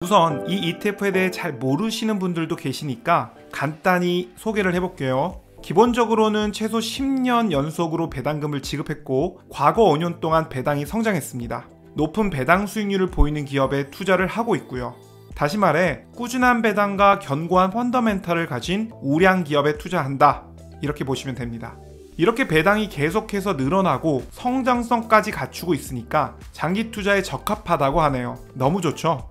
우선 이 ETF에 대해 잘 모르시는 분들도 계시니까 간단히 소개를 해볼게요. 기본적으로는 최소 10년 연속으로 배당금을 지급했고 과거 5년 동안 배당이 성장했습니다. 높은 배당 수익률을 보이는 기업에 투자를 하고 있고요. 다시 말해 꾸준한 배당과 견고한 펀더멘털을 가진 우량 기업에 투자한다, 이렇게 보시면 됩니다. 이렇게 배당이 계속해서 늘어나고 성장성까지 갖추고 있으니까 장기 투자에 적합하다고 하네요. 너무 좋죠?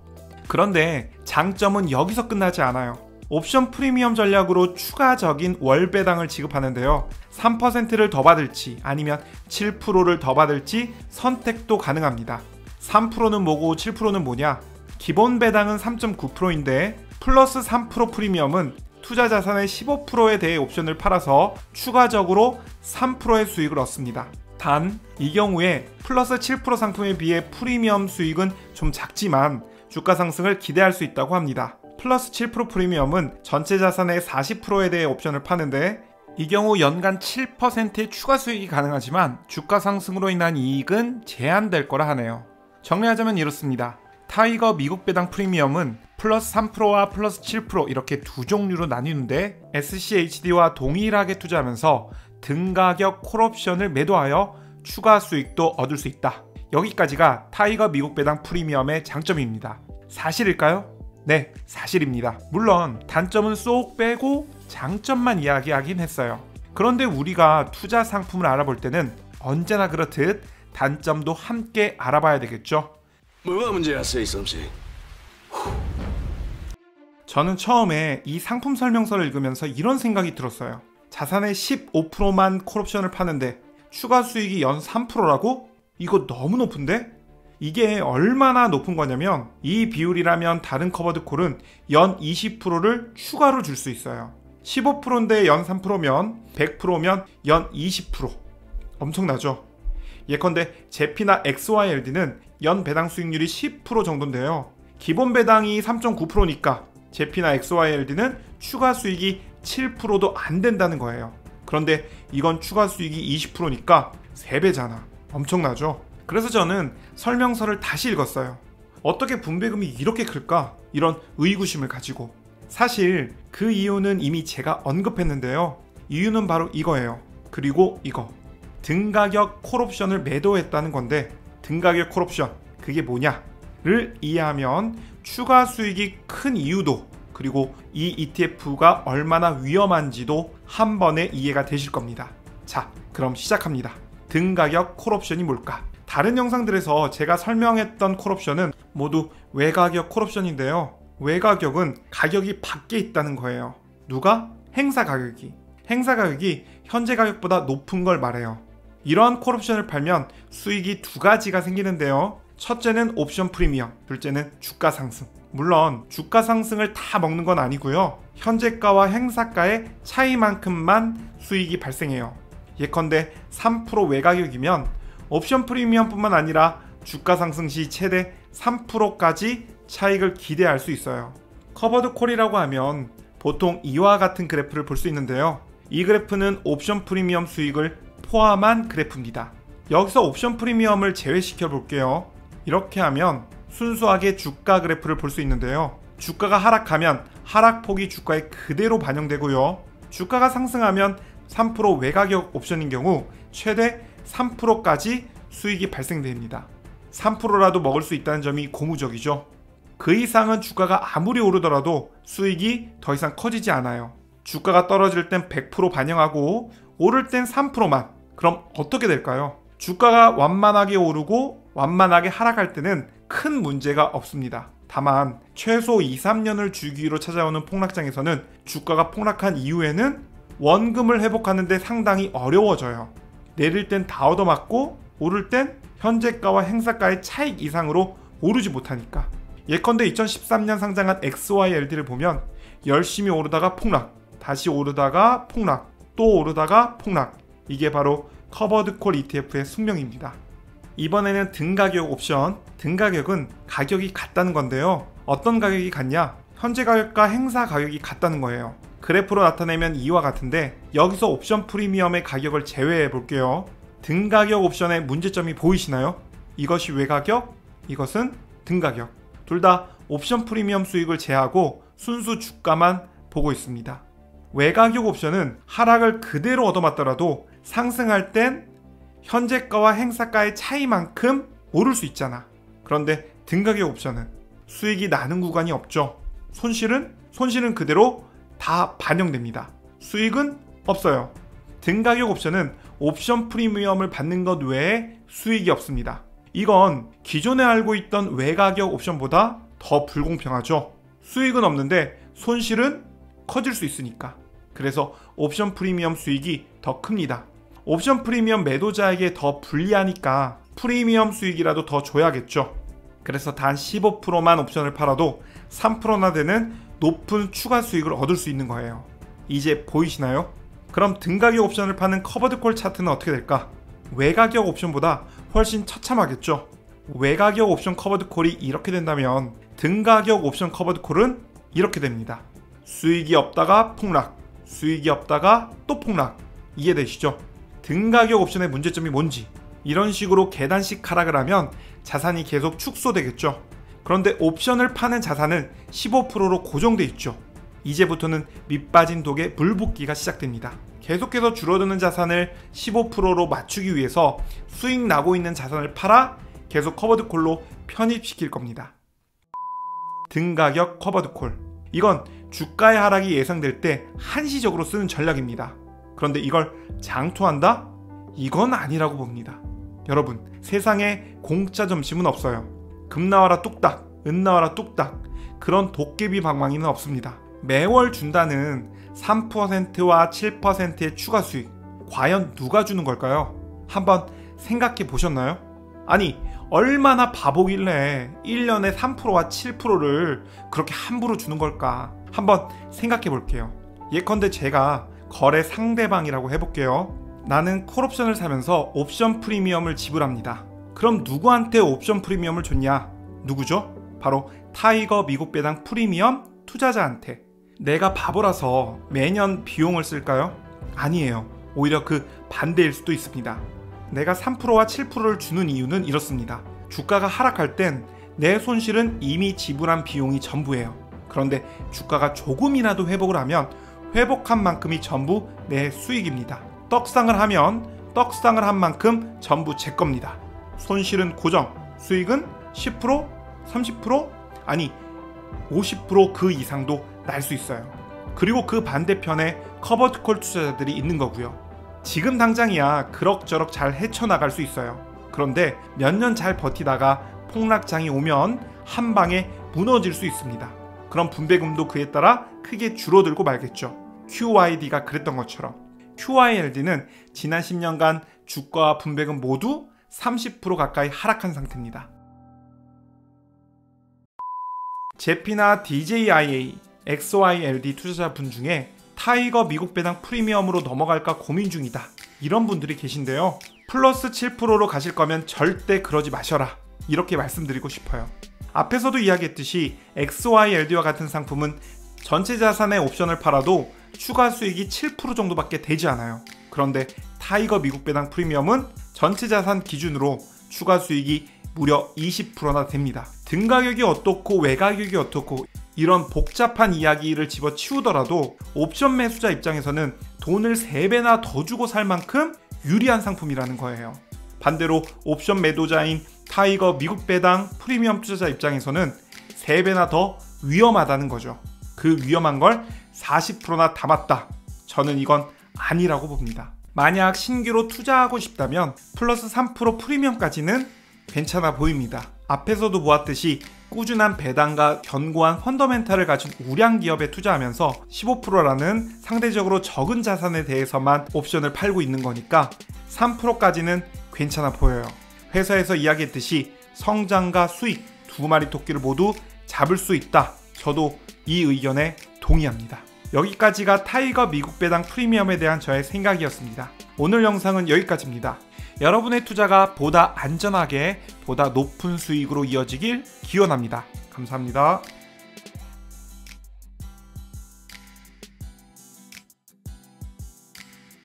그런데 장점은 여기서 끝나지 않아요. 옵션 프리미엄 전략으로 추가적인 월 배당을 지급하는데요. 3%를 더 받을지 아니면 7%를 더 받을지 선택도 가능합니다. 3%는 뭐고 7%는 뭐냐? 기본 배당은 3.9%인데 플러스 3% 프리미엄은 투자 자산의 15%에 대해 옵션을 팔아서 추가적으로 3%의 수익을 얻습니다. 단, 이 경우에 플러스 7% 상품에 비해 프리미엄 수익은 좀 작지만 주가 상승을 기대할 수 있다고 합니다. 플러스 7% 프리미엄은 전체 자산의 40%에 대해 옵션을 파는데 이 경우 연간 7%의 추가 수익이 가능하지만 주가 상승으로 인한 이익은 제한될 거라 하네요. 정리하자면 이렇습니다. 타이거 미국 배당 프리미엄은 플러스 3%와 플러스 7% 이렇게 두 종류로 나뉘는데 SCHD와 동일하게 투자하면서 등가격 콜옵션을 매도하여 추가 수익도 얻을 수 있다. 여기까지가 타이거 미국 배당 프리미엄의 장점입니다. 사실일까요? 네, 사실입니다. 물론 단점은 쏙 빼고 장점만 이야기하긴 했어요. 그런데 우리가 투자 상품을 알아볼 때는 언제나 그렇듯 단점도 함께 알아봐야 되겠죠. 뭐가 문제야, 세이섬씨? 저는 처음에 이 상품 설명서를 읽으면서 이런 생각이 들었어요. 자산의 15%만 콜옵션을 파는데 추가 수익이 연 3%라고? 이거 너무 높은데? 이게 얼마나 높은 거냐면 이 비율이라면 다른 커버드 콜은 연 20%를 추가로 줄 수 있어요. 15%인데 연 3%면 100%면 연 20%. 엄청나죠? 예컨대 제피나 XYLD는 연 배당 수익률이 10% 정도인데요. 기본 배당이 3.9%니까 제피나 XYLD는 추가 수익이 7%도 안 된다는 거예요. 그런데 이건 추가 수익이 20%니까 3배잖아. 엄청나죠? 그래서 저는 설명서를 다시 읽었어요. 어떻게 분배금이 이렇게 클까? 이런 의구심을 가지고. 사실 그 이유는 이미 제가 언급했는데요. 이유는 바로 이거예요. 그리고 이거. 등가격 콜옵션을 매도했다는 건데 등가격 콜옵션, 그게 뭐냐를 이해하면 추가 수익이 큰 이유도 그리고 이 ETF가 얼마나 위험한지도 한 번에 이해가 되실 겁니다. 자, 그럼 시작합니다. 등가격 콜옵션이 뭘까? 다른 영상들에서 제가 설명했던 콜옵션은 모두 외가격 콜옵션인데요. 외가격은 가격이 밖에 있다는 거예요. 누가? 행사 가격이. 행사 가격이 현재 가격보다 높은 걸 말해요. 이러한 콜옵션을 팔면 수익이 두 가지가 생기는데요. 첫째는 옵션 프리미엄, 둘째는 주가 상승. 물론 주가 상승을 다 먹는 건 아니고요. 현재가와 행사가의 차이만큼만 수익이 발생해요. 예컨대 3% 외가격이면 옵션 프리미엄뿐만 아니라 주가 상승 시 최대 3%까지 차익을 기대할 수 있어요. 커버드 콜이라고 하면 보통 이와 같은 그래프를 볼 수 있는데요. 이 그래프는 옵션 프리미엄 수익을 포함한 그래프입니다. 여기서 옵션 프리미엄을 제외시켜 볼게요. 이렇게 하면 순수하게 주가 그래프를 볼 수 있는데요. 주가가 하락하면 하락폭이 주가에 그대로 반영되고요. 주가가 상승하면 3% 외가격 옵션인 경우 최대 3%까지 수익이 발생됩니다. 3%라도 먹을 수 있다는 점이 고무적이죠. 그 이상은 주가가 아무리 오르더라도 수익이 더 이상 커지지 않아요. 주가가 떨어질 땐 100% 반영하고 오를 땐 3%만. 그럼 어떻게 될까요? 주가가 완만하게 오르고 완만하게 하락할 때는 큰 문제가 없습니다. 다만 최소 2-3년을 주기로 찾아오는 폭락장에서는 주가가 폭락한 이후에는 원금을 회복하는 데 상당히 어려워져요. 내릴 땐 다 얻어맞고 오를 땐 현재가와 행사가의 차익 이상으로 오르지 못하니까. 예컨대 2013년 상장한 XYLD를 보면 열심히 오르다가 폭락, 다시 오르다가 폭락, 또 오르다가 폭락. 이게 바로 커버드 콜 ETF의 숙명입니다. 이번에는 등가격 옵션. 등가격은 가격이 같다는 건데요. 어떤 가격이 같냐? 현재 가격과 행사 가격이 같다는 거예요. 그래프로 나타내면 이와 같은데 여기서 옵션 프리미엄의 가격을 제외해 볼게요. 등가격 옵션의 문제점이 보이시나요? 이것이 외가격, 이것은 등가격. 둘 다 옵션 프리미엄 수익을 제하고 순수 주가만 보고 있습니다. 외가격 옵션은 하락을 그대로 얻어맞더라도 상승할 땐 현재가와 행사가의 차이만큼 오를 수 있잖아. 그런데 등가격 옵션은 수익이 나는 구간이 없죠. 손실은 그대로 다 반영됩니다. 수익은 없어요. 등가격 옵션은 옵션 프리미엄을 받는 것 외에 수익이 없습니다. 이건 기존에 알고 있던 외가격 옵션보다 더 불공평하죠. 수익은 없는데 손실은 커질 수 있으니까. 그래서 옵션 프리미엄 수익이 더 큽니다. 옵션 프리미엄 매도자에게 더 불리하니까 프리미엄 수익이라도 더 줘야겠죠. 그래서 단 15%만 옵션을 팔아도 3%나 되는 높은 추가 수익을 얻을 수 있는 거예요. 이제 보이시나요? 그럼 등가격 옵션을 파는 커버드콜 차트는 어떻게 될까? 외가격 옵션보다 훨씬 처참하겠죠. 외가격 옵션 커버드콜이 이렇게 된다면 등가격 옵션 커버드콜은 이렇게 됩니다. 수익이 없다가 폭락, 수익이 없다가 또 폭락. 이해되시죠? 등가격 옵션의 문제점이 뭔지. 이런 식으로 계단식 하락을 하면 자산이 계속 축소되겠죠. 그런데 옵션을 파는 자산은 15%로 고정돼 있죠. 이제부터는 밑빠진 독에 물 붓기가 시작됩니다. 계속해서 줄어드는 자산을 15%로 맞추기 위해서 수익 나고 있는 자산을 팔아 계속 커버드콜로 편입시킬 겁니다. 등가격 커버드콜. 이건 주가의 하락이 예상될 때 한시적으로 쓰는 전략입니다. 그런데 이걸 장투한다? 이건 아니라고 봅니다. 여러분, 세상에 공짜 점심은 없어요. 금 나와라 뚝딱, 은 나와라 뚝딱, 그런 도깨비 방망이는 없습니다. 매월 준다는 3%와 7%의 추가 수익, 과연 누가 주는 걸까요? 한번 생각해 보셨나요? 아니, 얼마나 바보길래 1년에 3%와 7%를 그렇게 함부로 주는 걸까? 한번 생각해 볼게요. 예컨대 제가 거래 상대방이라고 해볼게요. 나는 콜옵션을 사면서 옵션 프리미엄을 지불합니다. 그럼 누구한테 옵션 프리미엄을 줬냐? 누구죠? 바로 타이거 미국 배당 프리미엄 투자자한테. 내가 바보라서 매년 비용을 쓸까요? 아니에요. 오히려 그 반대일 수도 있습니다. 내가 3%와 7%를 주는 이유는 이렇습니다. 주가가 하락할 땐 내 손실은 이미 지불한 비용이 전부예요. 그런데 주가가 조금이라도 회복을 하면 회복한 만큼이 전부 내 수익입니다. 떡상을 하면 떡상을 한 만큼 전부 제 겁니다. 손실은 고정, 수익은 10%, 30%, 아니 50% 그 이상도 날 수 있어요. 그리고 그 반대편에 커버드콜 투자자들이 있는 거고요. 지금 당장이야 그럭저럭 잘 헤쳐나갈 수 있어요. 그런데 몇 년 잘 버티다가 폭락장이 오면 한 방에 무너질 수 있습니다. 그럼 분배금도 그에 따라 크게 줄어들고 말겠죠. QYD가 그랬던 것처럼. QYLD는 지난 10년간 주가와 분배금 모두 30% 가까이 하락한 상태입니다. 제피나 DJIA, XYLD 투자자분 중에 타이거 미국 배당 프리미엄으로 넘어갈까 고민 중이다, 이런 분들이 계신데요. 플러스 7%로 가실 거면 절대 그러지 마셔라, 이렇게 말씀드리고 싶어요. 앞에서도 이야기했듯이 XYLD와 같은 상품은 전체 자산의 옵션을 팔아도 추가 수익이 7% 정도밖에 되지 않아요. 그런데 타이거 미국 배당 프리미엄은 전체 자산 기준으로 추가 수익이 무려 20%나 됩니다. 등가격이 어떻고 외가격이 어떻고 이런 복잡한 이야기를 집어치우더라도 옵션 매수자 입장에서는 돈을 3배나 더 주고 살 만큼 유리한 상품이라는 거예요. 반대로 옵션 매도자인 타이거 미국 배당 프리미엄 투자자 입장에서는 3배나 더 위험하다는 거죠. 그 위험한 걸 40%나 담았다. 저는 이건 아니라고 봅니다. 만약 신규로 투자하고 싶다면 플러스 3% 프리미엄까지는 괜찮아 보입니다. 앞에서도 보았듯이 꾸준한 배당과 견고한 펀더멘탈을 가진 우량 기업에 투자하면서 15%라는 상대적으로 적은 자산에 대해서만 옵션을 팔고 있는 거니까 3%까지는 괜찮아 보여요. 회사에서 이야기했듯이 성장과 수익 두 마리 토끼를 모두 잡을 수 있다. 저도 이 의견에 동의합니다. 여기까지가 타이거 미국 배당 프리미엄에 대한 저의 생각이었습니다. 오늘 영상은 여기까지입니다. 여러분의 투자가 보다 안전하게 보다 높은 수익으로 이어지길 기원합니다. 감사합니다.